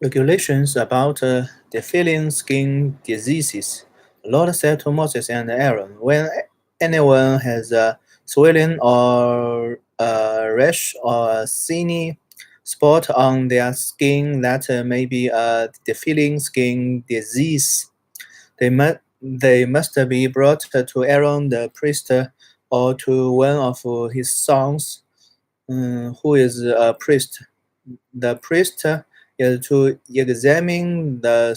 Regulations about defiling skin diseases. The Lord said to Moses and Aaron, when anyone has a swelling or a rash or a siny spot on their skin that may be a defiling skin disease, they must be brought to Aaron the priest or to one of his sons, who is a priest. The priest is to examine the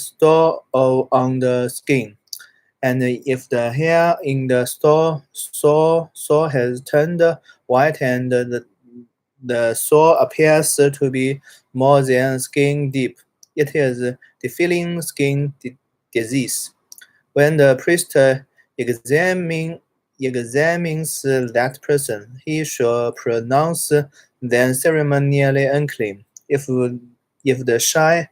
on the skin, and if the hair in the sore has turned white and the sore appears to be more than skin deep, it is defiling skin disease. When the priest examines that person, he shall pronounce them ceremonially unclean. If the shy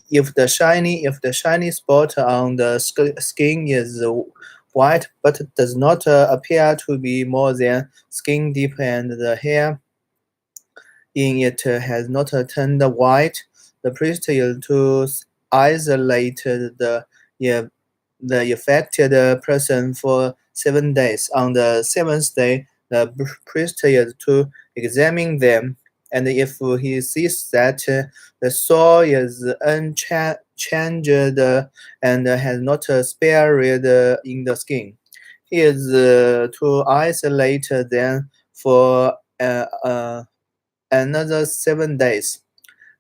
if the shiny spot on the skin is white but does not appear to be more than skin deep and the hair in it has not turned white, the priest is to isolate yeah, the affected person for 7 days. On the seventh day, the priest is to examine them, and if he sees that the soil is unchanged and has not spared in the skin, he is to isolate them for another 7 days.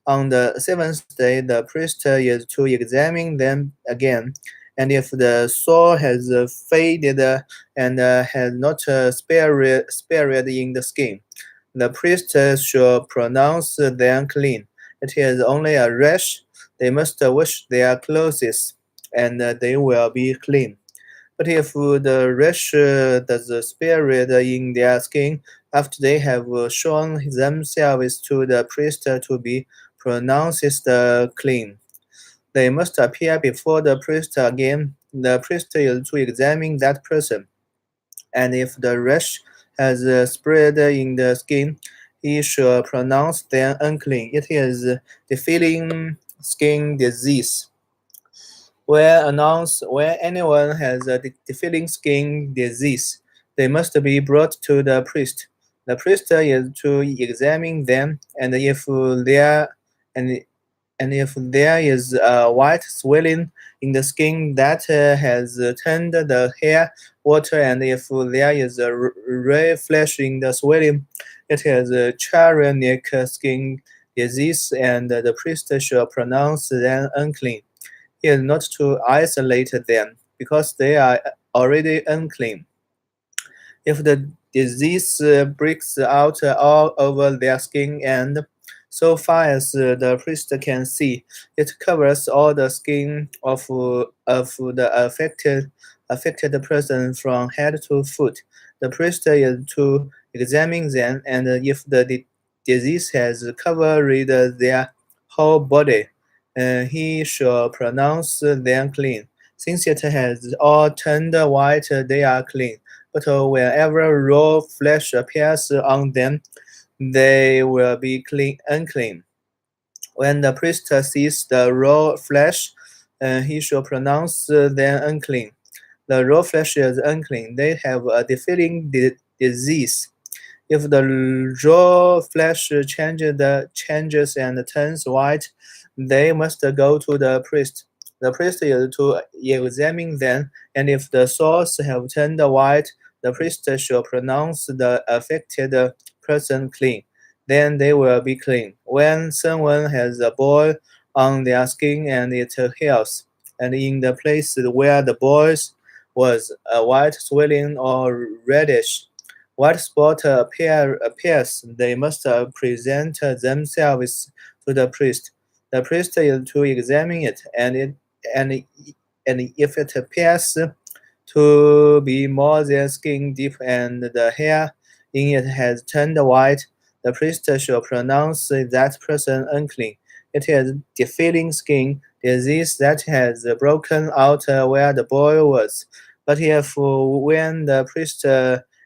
On the seventh day, the priest is to examine them again, and if the sore has faded and has not spared in the skin, the priest shall pronounce them clean. It is only a rash. They must wash their clothes, and they will be clean. But if the rash does spread in their skin after they have shown themselves to the priest to be pronounced clean, they must appear before the priest again. The priest is to examine that person, and if the rash has spread in the skin, he shall pronounce them unclean. It is defiling skin disease. When anyone has a defiling skin disease, they must be brought to the priest. The priest is to examine them, and and if there is a white swelling in the skin that has turned the hair water, and if there is a red flesh in the swelling, it is a chorionic skin disease, and the priest shall pronounce them unclean. He is not to isolate them, because they are already unclean. If the disease breaks out all over their skin and so far as the priest can see, it covers all the skin of the affected person from head to foot. The priest is to examine them, and if the disease has covered their whole body, he shall pronounce them clean. Since it has all turned white, they are clean. But whenever raw flesh appears on them, they will be unclean. When the priest sees the raw flesh, he shall pronounce them unclean. The raw flesh is unclean. They have a defiling disease. If the raw flesh changes and turns white, they must go to the priest. The priest is to examine them, and if the sores have turned white, the priest shall pronounce the affected person clean. Then they will be clean. When someone has a boil on their skin and it heals, and in the place where the boil was a white swelling or reddish white spot appears, they must present themselves to the priest. The priest is to examine it, and if it appears to be more than skin deep and the hair in it has turned white, the priest shall pronounce that person unclean. It is defiling skin disease that has broken out where the boil was. But if when the priest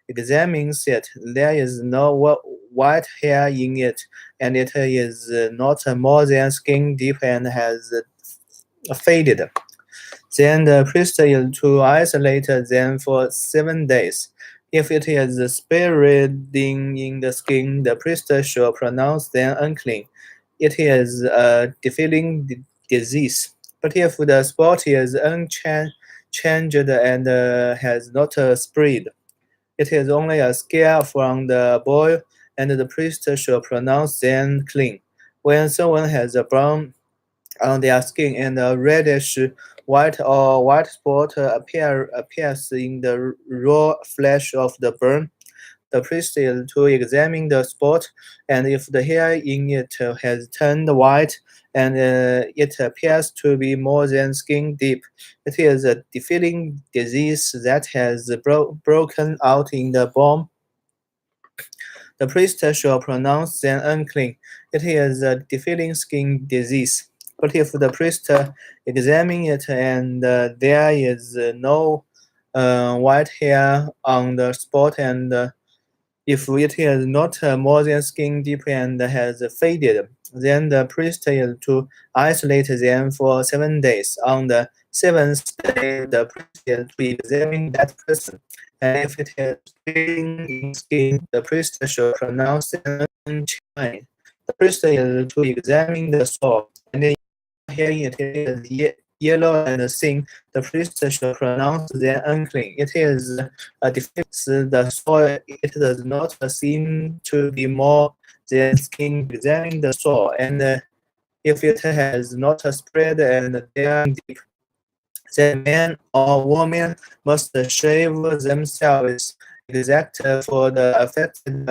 examines it, there is no white hair in it, and it is not more than skin deep and has faded. Then the priest is to isolate them for 7 days. If it is spreading in the skin, the priest shall pronounce them unclean. It is a defiling disease. But if the spot is unchanged and has not spread, it is only a scare from the boil, and the priest shall pronounce them clean. When someone has a brown on their skin and a reddish white or white spot appears in the raw flesh of the burn, the priest is to examine the spot, and if the hair in it has turned white and it appears to be more than skin deep, it is a defiling disease that has broken out in the bone. The priest shall pronounce them unclean. It is a defiling skin disease. But if the priest examine it and there is no white hair on the spot, and if it is not more than skin deep and has faded, then the priest is to isolate them for 7 days. On the seventh day, the priest is to examine that person. And if it is bleeding in skin, the priest shall pronounce them unclean. The priest is to examine the sore, and if it is yellow and thin, the priest shall pronounce them unclean. It is a defense the soil. It does not seem to be more than skin. Examine the soil, and if it has not spread and there deep, then man or woman must shave themselves exact for the affected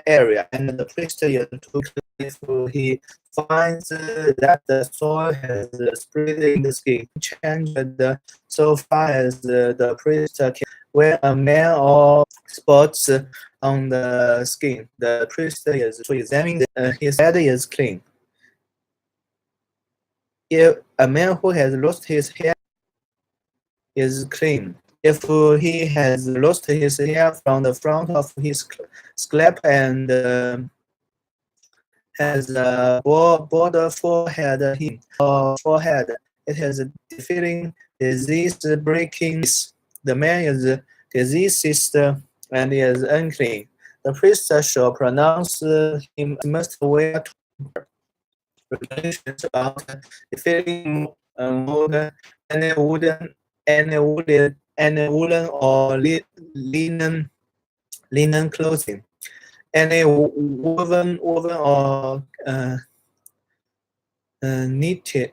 area, and the priest is to if he finds that the soil has spread in the skin, change so far as the priest can. When a man or spots on the skin, the priest is to examine his head is clean. If a man who has lost his hair is clean. If he has lost his hair from the front of his scalp and has a border forehead, it has a defiling disease breaking. The man is diseased and is unclean. The priest shall pronounce him must wear regulations about defiling mold any woolen or linen clothing, any woven or knitted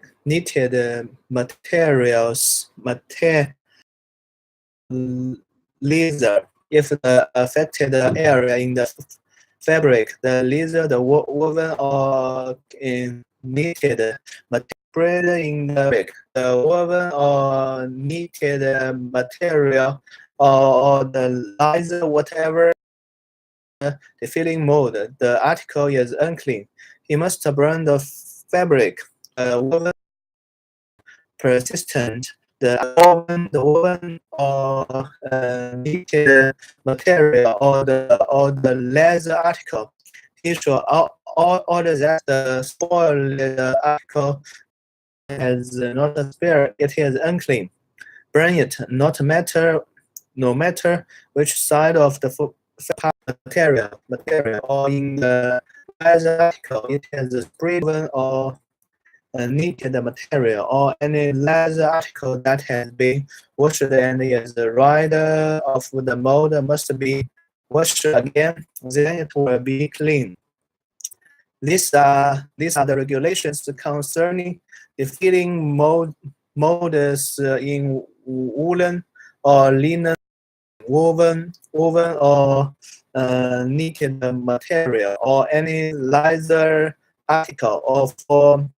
materials, leather. If the affected area in the fabric, the leather, the woven or knitted material spread in the fabric, the woven or knitted material or the leather, whatever the filling mold, the article is unclean. He must burn the fabric, woven persistent, the woven or knitted material or the leather article. He should order that the spoiled article has not spared. It is unclean. Burn it, no matter which side of the material or in the leather article. It has spread or knitted material or any leather article that has been washed and is rid of the mold must be washed again, then it will be clean. These are the regulations concerning the filling molds in woolen or linen, woven or knitted material or any leather article or for